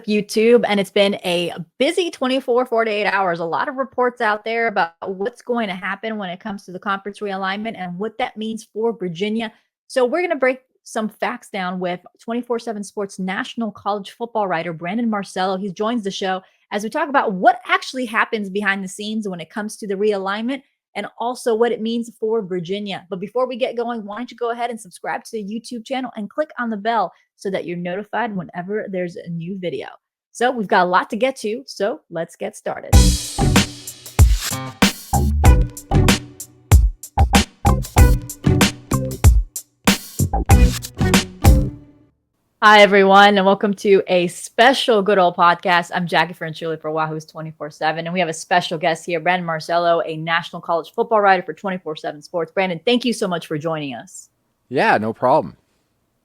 YouTube, and it's been a busy 24, 48 hours. A lot of reports out there about what's going to happen when it comes to the conference realignment and what that means for Virginia. So, we're going to break some facts down with 24/7 Sports national college football writer Brandon Marcello. He joins the show as we talk about what actually happens behind the scenes when it comes to the realignment and also what it means for Virginia. But before we get going, why don't you go ahead and subscribe to the YouTube channel and click on the bell so that you're notified whenever there's a new video. So we've got a lot to get to, so let's get started. Hi, everyone, and welcome to a special good old podcast. I'm Jackie Franchuli for Wahoo's 24/7, and we have a special guest here, Brandon Marcello, a national college football writer for 24/7 Sports. Brandon, thank you so much for joining us. Yeah, no problem.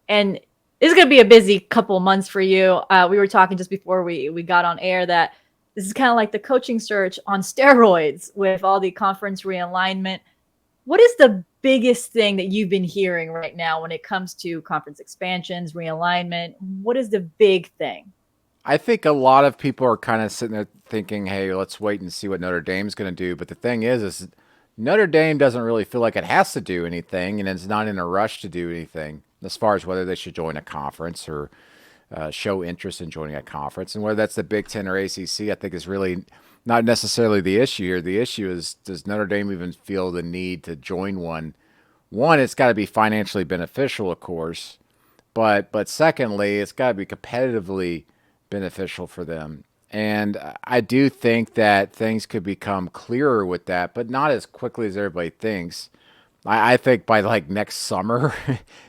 And this is going to be a busy couple months for you. We were talking just before we got on air that this is kind of like the coaching search on steroids with all the conference realignment. What is the biggest thing that you've been hearing right now when it comes to conference expansions, realignment? What is the big thing? I think a lot of people are kind of sitting there thinking, hey, let's wait and see what Notre Dame's going to do. But the thing is Notre Dame doesn't really feel like it has to do anything, and it's not in a rush to do anything as far as whether they should join a conference or show interest in joining a conference. And whether that's the Big Ten or ACC, I think is really not necessarily the issue here. The issue is, does Notre Dame even feel the need to join one? One, it's got to be financially beneficial, of course, but secondly, it's got to be competitively beneficial for them. And I do think that things could become clearer with that, but not as quickly as everybody thinks. I think by like next summer,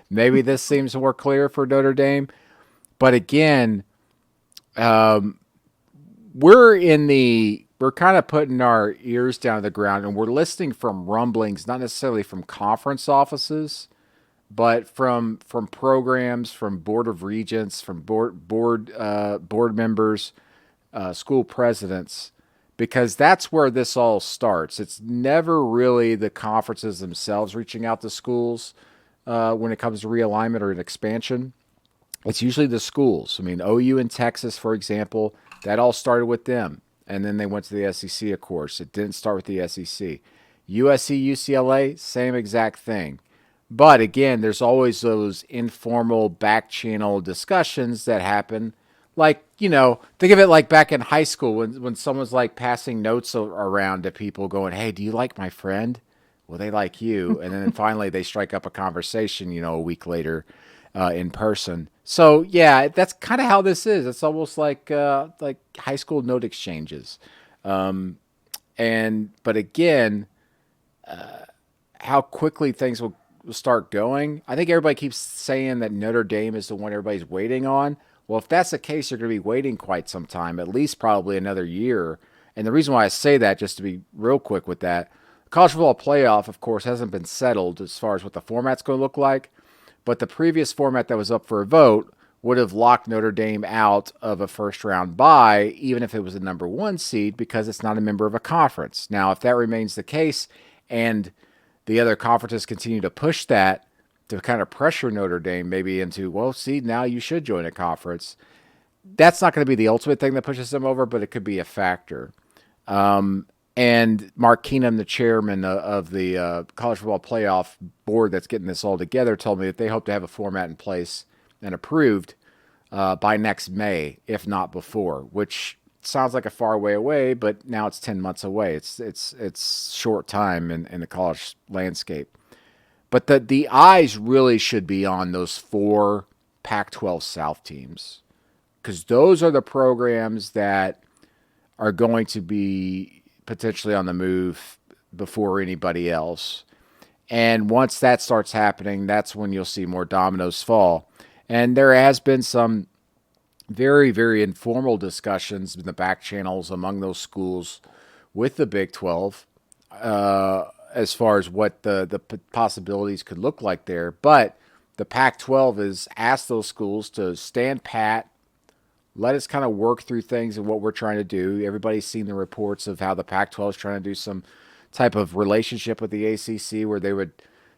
maybe this seems more clear for Notre Dame. But again, we're kind of putting our ears down to the ground, and we're listening from rumblings, not necessarily from conference offices, but from programs, from board of regents, from board members, school presidents, because that's where this all starts. It's never really the conferences themselves reaching out to schools when it comes to realignment or an expansion. It's usually the schools. I mean, OU in Texas, for example, that all started with them. And then they went to the SEC, of course. It didn't start with the SEC. USC, UCLA, same exact thing. But again, there's always those informal back channel discussions that happen. Like, think of it like back in high school when someone's like passing notes around to people going, hey, do you like my friend? Well, they like you. And then finally they strike up a conversation, a week later in person. So yeah, that's kind of how this is. It's almost like high school note exchanges. But again, how quickly things will start going. I think everybody keeps saying that Notre Dame is the one everybody's waiting on. Well, if that's the case, you're going to be waiting quite some time, at least probably another year. And the reason why I say that, just to be real quick with that, the college football playoff, of course, hasn't been settled as far as what the format's going to look like. But the previous format that was up for a vote would have locked Notre Dame out of a first round bye, even if it was the number one seed, because it's not a member of a conference. Now, if that remains the case and the other conferences continue to push that to kind of pressure Notre Dame maybe into, well, see, now you should join a conference, that's not going to be the ultimate thing that pushes them over, but it could be a factor. And Mark Keenum, the chairman of the college football playoff board that's getting this all together, told me that they hope to have a format in place and approved by next May, if not before, which sounds like a far way away, but now it's 10 months away. It's short time in the college landscape. But the eyes really should be on those four Pac-12 South teams, because those are the programs that are going to be potentially on the move before anybody else. And once that starts happening, that's when you'll see more dominoes fall. And there has been some very, very informal discussions in the back channels among those schools with the Big 12 as far as what the possibilities could look like there. But the Pac-12 has asked those schools to stand pat, let us kind of work through things and what we're trying to do. Everybody's seen the reports of how the Pac-12 is trying to do some type of relationship with the ACC where they would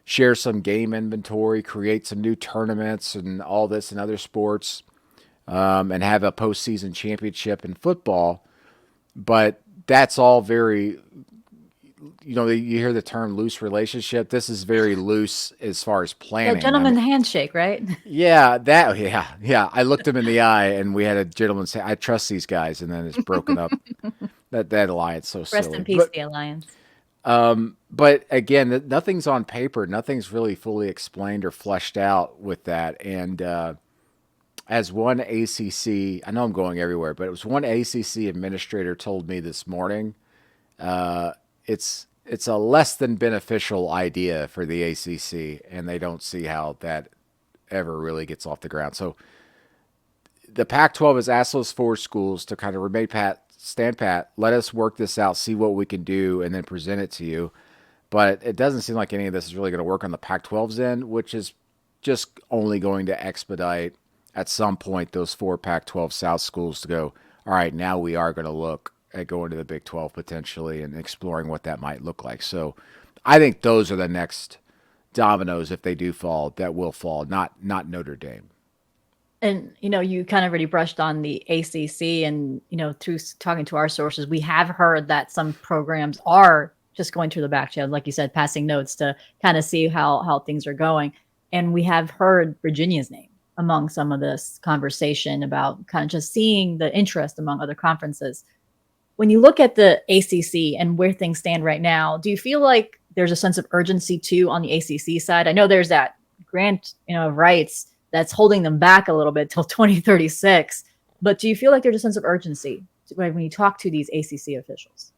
share some game inventory, create some new tournaments and all this and other sports. and have a postseason championship in football. But that's all very, you hear the term loose relationship. This is very loose as far as Yeah, planning. I gentleman mean, handshake, right? yeah. I looked him in the eye, and we had a gentleman say, "I trust these guys," and then it's broken up. That alliance so Rest silly, in peace, the alliance. but again, nothing's on paper. Nothing's really fully explained or fleshed out with that. And as one ACC, I know I'm going everywhere, but it was one ACC administrator told me this morning. It's a less than beneficial idea for the ACC, and they don't see how that ever really gets off the ground. So the Pac-12 has asked those four schools to kind of remain pat, stand pat, let us work this out, see what we can do, and then present it to you. But it doesn't seem like any of this is really going to work on the Pac-12's end, which is just only going to expedite at some point those four Pac-12 South schools to go, all right, now we are going to look at going to the Big 12 potentially and exploring what that might look like. So I think those are the next dominoes, if they do fall, that will fall, not Notre Dame. And, you kind of already brushed on the ACC and, through talking to our sources, we have heard that some programs are just going through the back channel, like you said, passing notes to kind of see how things are going. And we have heard Virginia's name among some of this conversation about kind of just seeing the interest among other conferences. When you look at the ACC and where things stand right now, do you feel like there's a sense of urgency too on the ACC side? I know there's that grant, of rights that's holding them back a little bit till 2036. But do you feel like there's a sense of urgency when you talk to these ACC officials?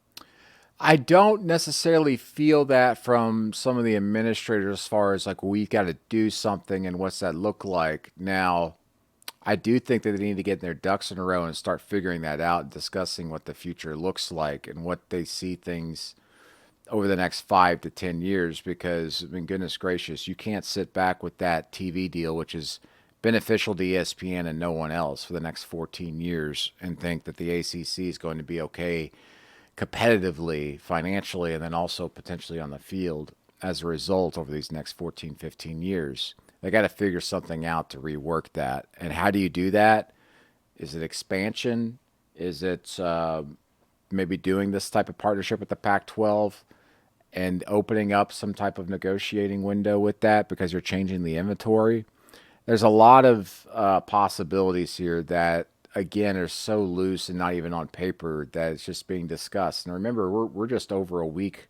I don't necessarily feel that from some of the administrators as far as like we've got to do something and what's that look like. Now, I do think that they need to get their ducks in a row and start figuring that out and discussing what the future looks like and what they see things over the next 5 to 10 years. Because, I mean, goodness gracious, you can't sit back with that TV deal, which is beneficial to ESPN and no one else for the next 14 years, and think that the ACC is going to be okay competitively, financially, and then also potentially on the field as a result over these next 14, 15 years. They got to figure something out to rework that. And how do you do that? Is it expansion? Is it maybe doing this type of partnership with the Pac 12 and opening up some type of negotiating window with that because you're changing the inventory? There's a lot of possibilities here that, again, are so loose and not even on paper that it's just being discussed. And remember, we're just over a week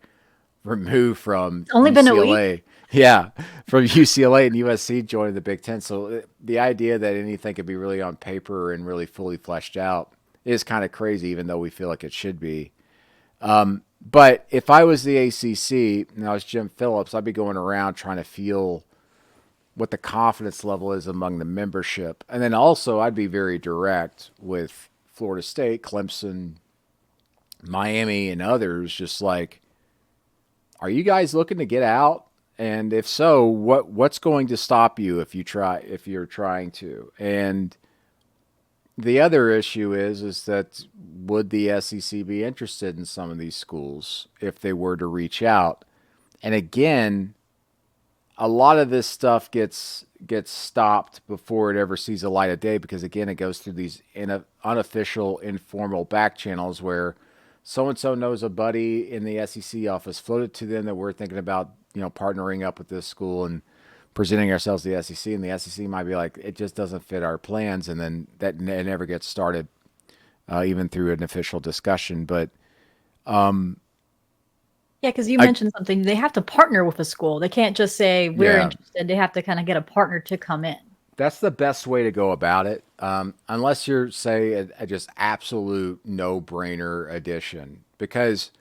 removed from It's only been a week. UCLA. Yeah, from UCLA and USC joining the Big Ten. So the idea that anything could be really on paper and really fully fleshed out is kind of crazy, even though we feel like it should be. But if I was the ACC and I was Jim Phillips, I'd be going around trying to feel what the confidence level is among the membership. And then also I'd be very direct with Florida State, Clemson, Miami, and others, just like, are you guys looking to get out? And if so, what's going to stop you if you're trying to? And the other issue is that would the SEC be interested in some of these schools if they were to reach out? And again, a lot of this stuff gets stopped before it ever sees the light of day because, again, it goes through these unofficial, informal back channels where so and so knows a buddy in the SEC office, floated to them that we're thinking about partnering up with this school and presenting ourselves to the SEC, and the SEC might be like, it just doesn't fit our plans, and then that never gets started, even through an official discussion. But Yeah, because you mentioned something. They have to partner with a school. They can't just say we're interested. They have to kind of get a partner to come in. That's the best way to go about it, unless you're, say, a just absolute no-brainer addition. Because,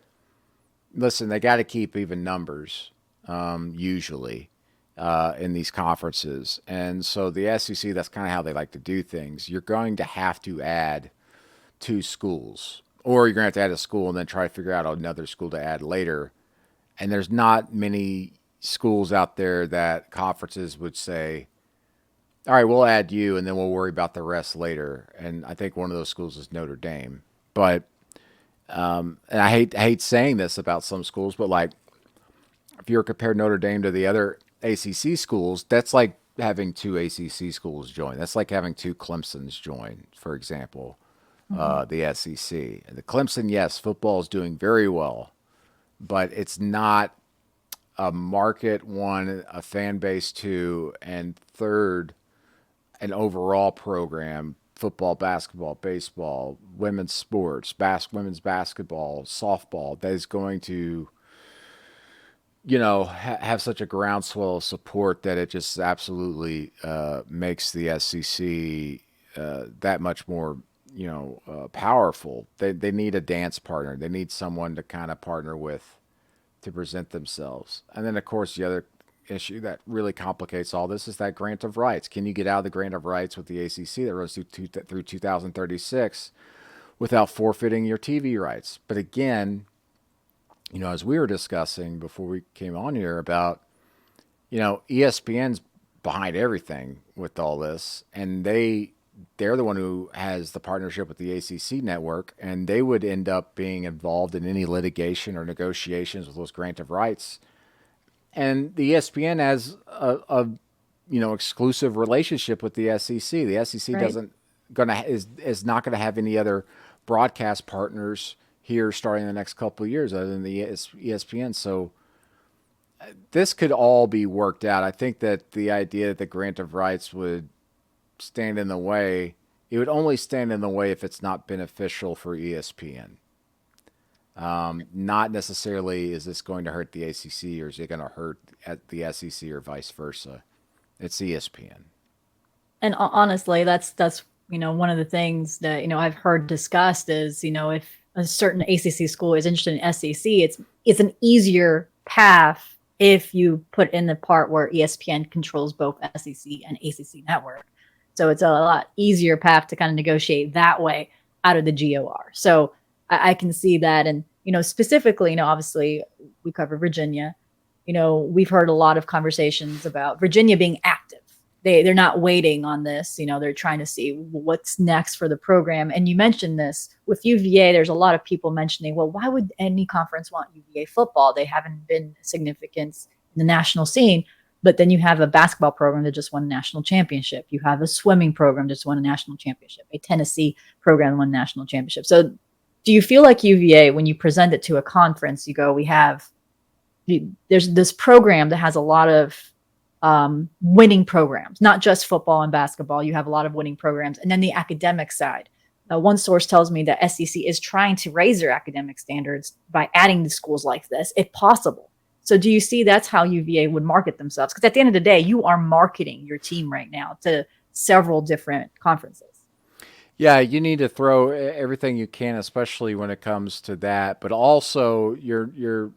listen, they got to keep even numbers, usually, in these conferences. And so the SEC, that's kind of how they like to do things. You're going to have to add 2 schools, or you're going to have to add a school and then try to figure out another school to add later. And there's not many schools out there that conferences would say, all right, we'll add you and then we'll worry about the rest later. And I think one of those schools is Notre Dame. But and I hate saying this about some schools, but like if you were to compare Notre Dame to the other ACC schools, that's having two ACC schools join. That's like having two Clemsons join, for example, Mhm. the SEC. The Clemson, yes, football is doing very well, but it's not a market one, a fan base two, and third, an overall program: football, basketball, baseball, women's sports, women's basketball, softball, that is going to, have such a groundswell of support that it just absolutely makes the SEC that much more, powerful. They need a dance partner. They need someone to kind of partner with to present themselves. And then, of course, the other issue that really complicates all this is that grant of rights. Can you get out of the grant of rights with the ACC that runs through 2036 without forfeiting your TV rights? But again, as we were discussing before we came on here about, ESPN's behind everything with all this, and they're the one who has the partnership with the ACC network, and they would end up being involved in any litigation or negotiations with those grant of rights. And the ESPN has a exclusive relationship with the SEC. The SEC Right. doesn't gonna is not gonna have any other broadcast partners here starting in the next couple of years other than the ESPN. So this could all be worked out. I think that the idea that the grant of rights would stand in the way, it would only stand in the way if it's not beneficial for ESPN. Not necessarily is this going to hurt the ACC or is it going to hurt at the SEC or vice versa. It's ESPN. And honestly, that's one of the things that I've heard discussed is if a certain ACC school is interested in SEC, it's an easier path if you put in the part where ESPN controls both SEC and ACC network. So it's a lot easier path to kind of negotiate that way out of the GOR. So I can see that, and specifically, obviously we cover Virginia. We've heard a lot of conversations about Virginia being active. They're not waiting on this. They're trying to see what's next for the program. And you mentioned this with UVA. There's a lot of people mentioning, well, why would any conference want UVA football? They haven't been significant in the national scene. But then you have a basketball program that just won a national championship. You have a swimming program that just won a national championship. A Tennessee program won a national championship. So do you feel like UVA, when you present it to a conference, you go, there's this program that has a lot of winning programs, not just football and basketball. You have a lot of winning programs. And then the academic side. One source tells me that SEC is trying to raise their academic standards by adding to schools like this, if possible. So do you see that's how UVA would market themselves? Because at the end of the day, you are marketing your team right now to several different conferences. Yeah, you need to throw everything you can, especially when it comes to that, but also your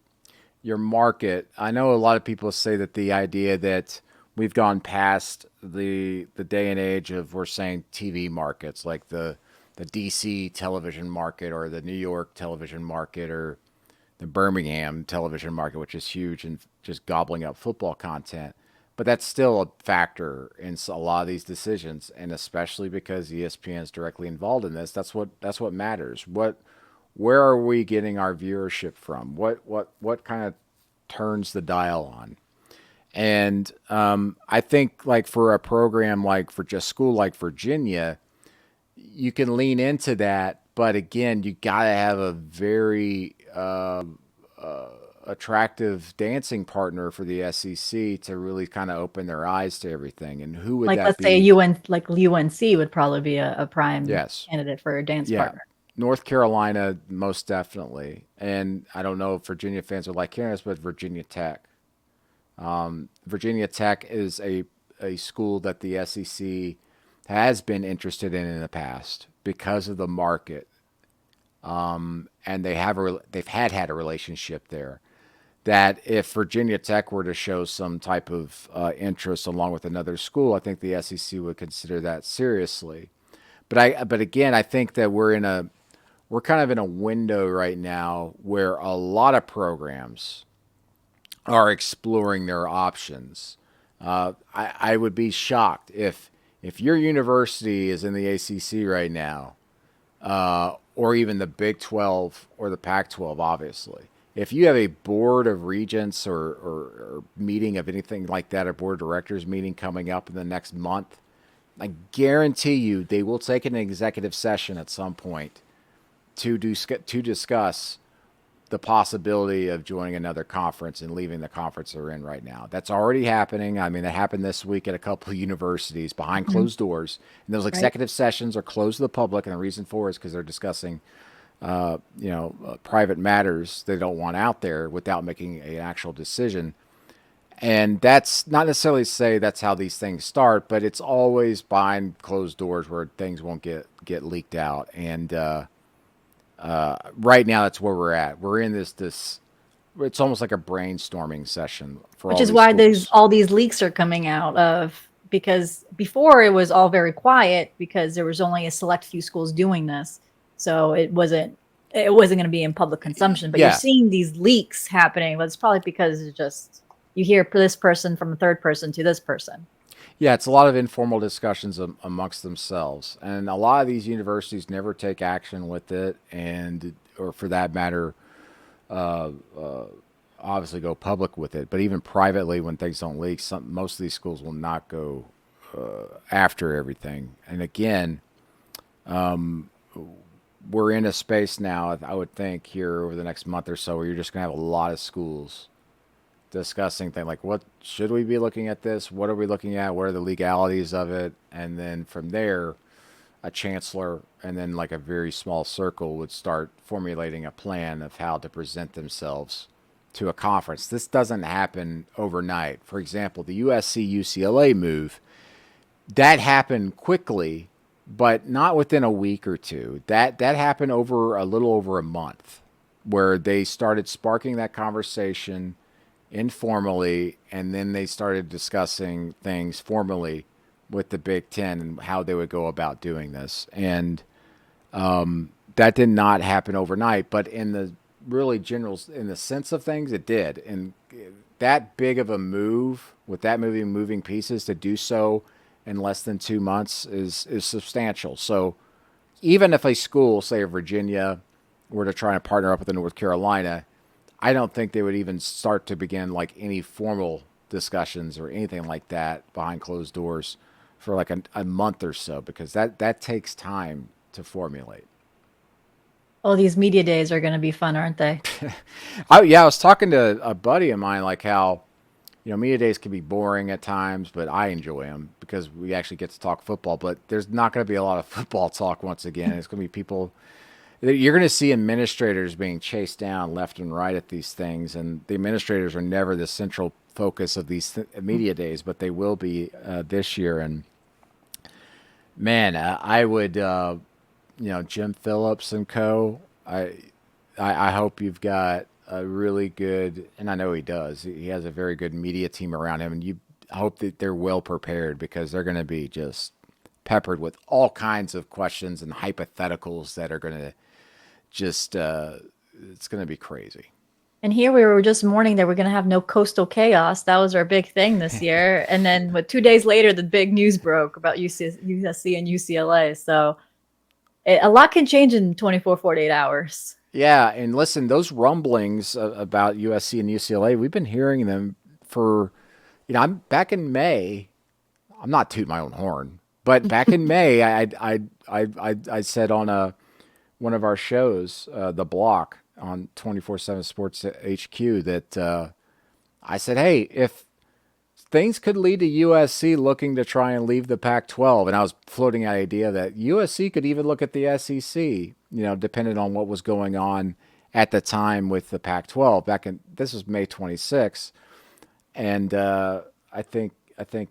market. I know a lot of people say that the idea that we've gone past the day and age of, we're saying, TV markets, like the DC television market or the New York television market or the Birmingham television market, which is huge and just gobbling up football content. But that's still a factor in a lot of these decisions, and especially because ESPN is directly involved in this. That's what matters. Where are we getting our viewership from? What kind of turns the dial on? And I think, like, for a program like, for just school like Virginia, you can lean into that, but again, you got to have a very attractive dancing partner for the SEC to really kind of open their eyes to everything. And who would Like that let's say be? like UNC would probably be a prime Yes. candidate for a dance Yeah. partner. North Carolina, most definitely. And I don't know if Virginia fans would like hearing this, but Virginia Tech. Virginia Tech is a school that the SEC has been interested in the past because of the market. And they've had a relationship there. That if Virginia Tech were to show some type of interest along with another school, I think the SEC would consider that seriously. But again, I think that we're kind of in a window right now where a lot of programs are exploring their options. I would be shocked if your university is in the ACC right now, or even the Big 12 or the Pac 12, obviously. if you have a board of regents or meeting of anything like that, a board of directors meeting coming up in the next month, I guarantee you they will take an executive session at some point to discuss the possibility of joining another conference and leaving the conference they're in right now. That's already happening. I mean, it happened this week at a couple of universities behind Mhm. closed doors. And those Right. executive sessions are closed to the public, and the reason for it is because they're discussing, private matters they don't want out there without making an actual decision. And that's not necessarily to say that's how these things start, but it's always behind closed doors where things won't get leaked out. And right now, that's where we're at. We're in this. It's almost like a brainstorming session for Which all is these why these schools. all these leaks are coming out of, because before it was all very quiet because there was only a select few schools doing this. So it wasn't going to be in public consumption, but you're Yeah, seeing these leaks happening. But it's probably because it's just you hear this person from a third person to this person. yeah. It's a lot of informal discussions amongst themselves, and a lot of these universities never take action with it, and or for that matter, obviously go public with it. But even privately, when things don't leak, most of these schools will not go after everything. And again, we're in a space now, I would think, here over the next month or so, where you're just going to have a lot of schools discussing things like, what should we be looking at this? What are we looking at? What are the legalities of it? And then from there, a chancellor and then like a very small circle would start formulating a plan of how to present themselves to a conference. This doesn't happen overnight. For example, the USC UCLA move, that happened quickly, but not within a week or two. That happened over a little over a month, where they started sparking that conversation informally, and then they started discussing things formally with the Big Ten and how they would go about doing this. And that did not happen overnight, but in the really general, in the sense of things, it did. And that big of a move with that moving pieces to do so in less than 2 months is substantial. So even if a school, say a Virginia, were to try and partner up with a North Carolina, I don't think they would even start to begin like any formal discussions or anything like that behind closed doors for like a month or so, because that takes time to formulate. Oh, these media days are going to be fun, aren't they? Yeah, I was talking to a buddy of mine, like how, media days can be boring at times, but I enjoy them because we actually get to talk football. But there's not going to be a lot of football talk once again. It's going to be people. You're going to see administrators being chased down left and right at these things, and the administrators are never the central focus of these media days, but they will be this year. And man, I would, Jim Phillips and co. I hope you've got a really good, and I know he does. He has a very good media team around him, and I hope that they're well prepared, because they're going to be just peppered with all kinds of questions and hypotheticals that are going to just, it's going to be crazy. And here we were just mourning that we're going to have no coastal chaos. That was our big thing this year. And then, 2 days later, the big news broke about USC and UCLA. So a lot can change in 24, 48 hours. Yeah, and listen, those rumblings about USC and UCLA, we've been hearing them for, I'm back in May. I'm not tooting my own horn, but back in May, I said on one of our shows, The Block on 24/7 Sports HQ, that I said, hey, if things could lead to USC looking to try and leave the Pac-12, and I was floating the idea that USC could even look at the SEC, depending on what was going on at the time with the Pac-12. This was May 26th, and I think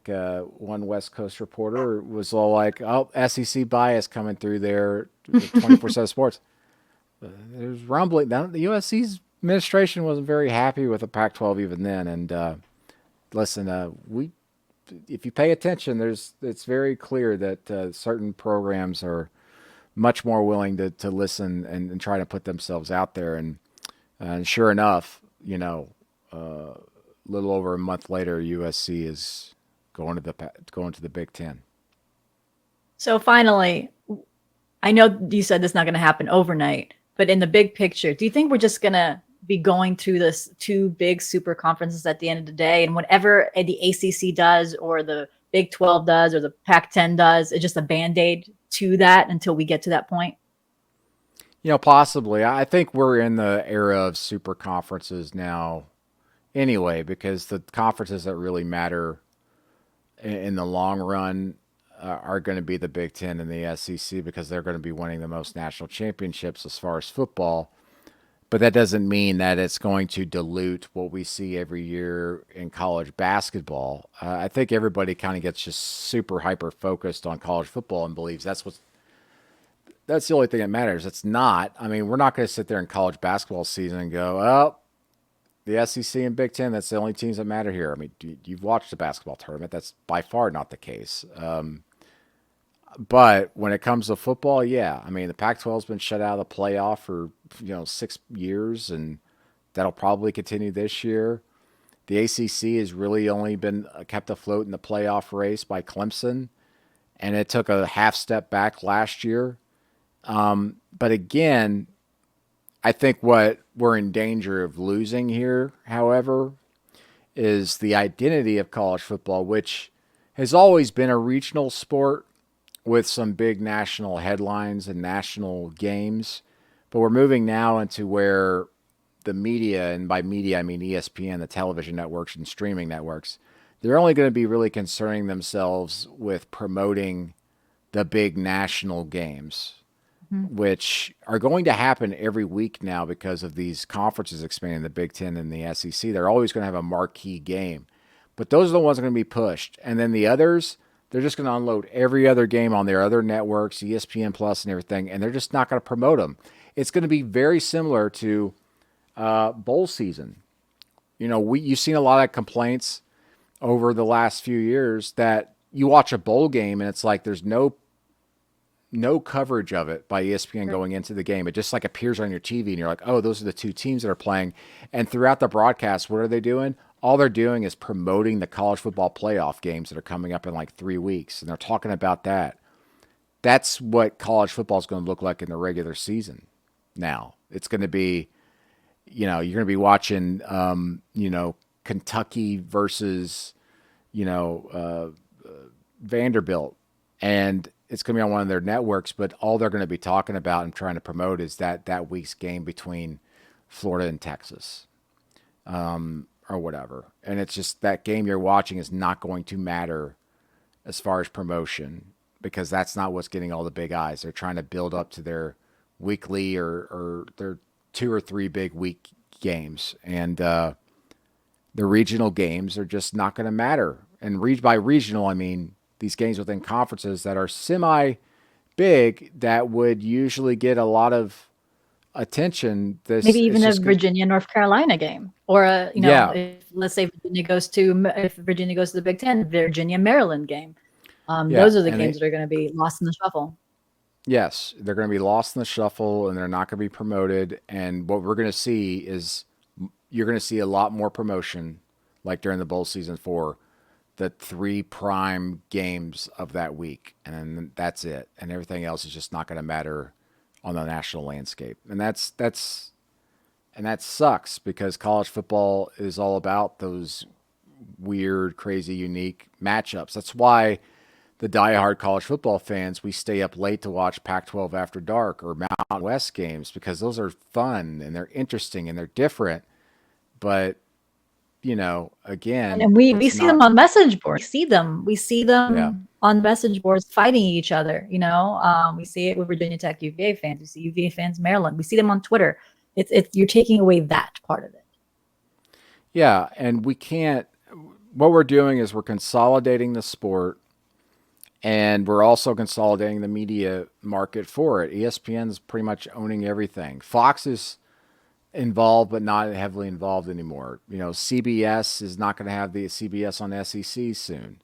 one West Coast reporter was all like, "Oh, SEC bias coming through there, 24/7 Sports." There's rumbling. Now, the USC's administration wasn't very happy with the Pac-12 even then, and listen, we if you pay attention, it's very clear that certain programs are much more willing to listen and try to put themselves out there. And sure enough, a little over a month later, USC is going to the Big Ten. So finally, I know you said this is not going to happen overnight, but in the big picture, do you think we're just going to be going through this two big super conferences at the end of the day. And whatever the ACC does or the Big 12 does or the Pac-10 does, it's just a Band-Aid to that until we get to that point. Possibly. I think we're in the era of super conferences now anyway, because the conferences that really matter in the long run are going to be the Big Ten and the SEC because they're going to be winning the most national championships as far as football. But that doesn't mean that it's going to dilute what we see every year in college basketball. I think everybody kind of gets just super hyper focused on college football and believes that's the only thing that matters. It's not. I mean, we're not going to sit there in college basketball season and go, oh, the SEC and Big Ten, that's the only teams that matter here. I mean, you've watched the basketball tournament. That's by far not the case. But when it comes to football, yeah. I mean, the Pac-12 has been shut out of the playoff for 6 years, and that'll probably continue this year. The ACC has really only been kept afloat in the playoff race by Clemson, and it took a half step back last year. But again, I think what we're in danger of losing here, however, is the identity of college football, which has always been a regional sport with some big national headlines and national games. But we're moving now into where the media, and by media I mean ESPN, the television networks and streaming networks, they're only going to be really concerning themselves with promoting the big national games, which are going to happen every week now because of these conferences expanding, the Big Ten and the SEC. They're always going to have a marquee game. But those are the ones that are going to be pushed. And then the others, they're just going to unload every other game on their other networks, ESPN Plus and everything, and they're just not going to promote them. It's going to be very similar to bowl season. You've seen a lot of complaints over the last few years that you watch a bowl game and it's like there's no coverage of it by ESPN going into the game. It just like appears on your TV and you're like, oh, those are the two teams that are playing. And throughout the broadcast, what are they doing? All they're doing is promoting the college football playoff games that are coming up in like 3 weeks. And they're talking about that. That's what college football is going to look like in the regular season. Now it's going to be, you're going to be watching, Kentucky versus, Vanderbilt, and it's going to be on one of their networks, but all they're going to be talking about and trying to promote is that week's game between Florida and Texas, or whatever. And it's just that game you're watching is not going to matter as far as promotion because that's not what's getting all the big eyes. They're trying to build up to their weekly or their 2 or 3 big week games. And the regional games are just not going to matter. And by regional, I mean these games within conferences that are semi big that would usually get a lot of attention. Maybe even a Virginia North Carolina game, or if, let's say if Virginia goes to the Big Ten, Virginia Maryland game. Those are the games that are going to be lost in the shuffle. Yes, they're going to be lost in the shuffle, and they're not going to be promoted. And what we're going to see is you're going to see a lot more promotion, like during the bowl season for the 3 prime games of that week, and then that's it. And everything else is just not going to matter on the national landscape. And that sucks because college football is all about those weird, crazy, unique matchups. That's why the diehard college football fans, we stay up late to watch Pac-12 After Dark or Mountain West games because those are fun and they're interesting and they're different. But again, and we see them on message boards. We see them on message boards fighting each other. We see it with Virginia Tech UVA fans. We see UVA fans Maryland. We see them on Twitter. It's you're taking away that part of it. Yeah, and we can't. What we're doing is we're consolidating the sport, and we're also consolidating the media market for it. ESPN is pretty much owning everything. Fox is involved, but not heavily involved anymore. CBS is not going to have the CBS on SEC soon.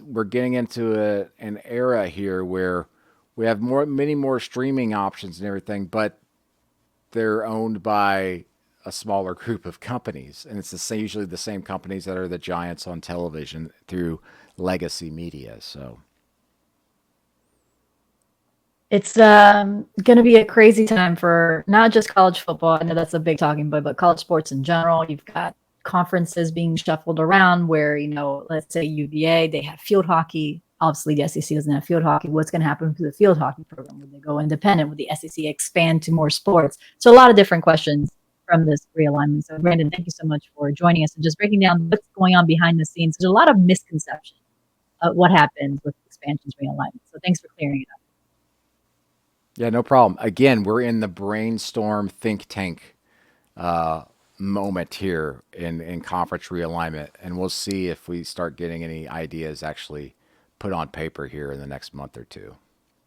We're getting into an era here where we have many more streaming options and everything, but they're owned by a smaller group of companies, and it's usually the same companies that are the giants on television through legacy media. So. It's going to be a crazy time for not just college football. I know that's a big talking point, but college sports in general. You've got conferences being shuffled around where, let's say UVA, they have field hockey. Obviously, the SEC doesn't have field hockey. What's going to happen to the field hockey program? Would they go independent? Would the SEC expand to more sports? So a lot of different questions from this realignment. So Brandon, thank you so much for joining us and just breaking down what's going on behind the scenes. There's a lot of misconceptions of what happens with expansions realignment. So thanks for clearing it up. Yeah, no problem. Again, we're in the brainstorm think tank moment here in conference realignment, and we'll see if we start getting any ideas actually put on paper here in the next month or two.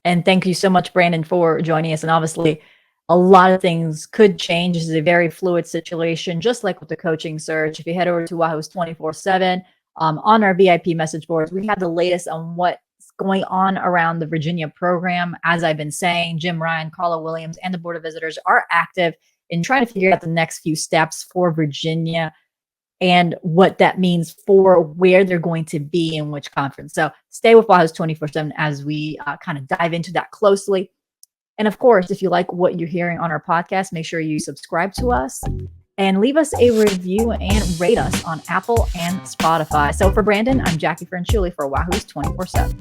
And thank you so much, Brandon, for joining us. And obviously, a lot of things could change. This is a very fluid situation, just like with the coaching search. If you head over to Wahoo's 24/7 on our VIP message boards, we have the latest on what's going on around the Virginia program. As I've been saying, Jim Ryan, Carla Williams, and the Board of Visitors are active in trying to figure out the next few steps for Virginia and what that means for where they're going to be in which conference. So stay with Wahoo's 24/7 as we kind of dive into that closely. And of course, if you like what you're hearing on our podcast, make sure you subscribe to us and leave us a review and rate us on Apple and Spotify. So for Brandon, I'm Jackie Franchuli for Wahoo's 24/7.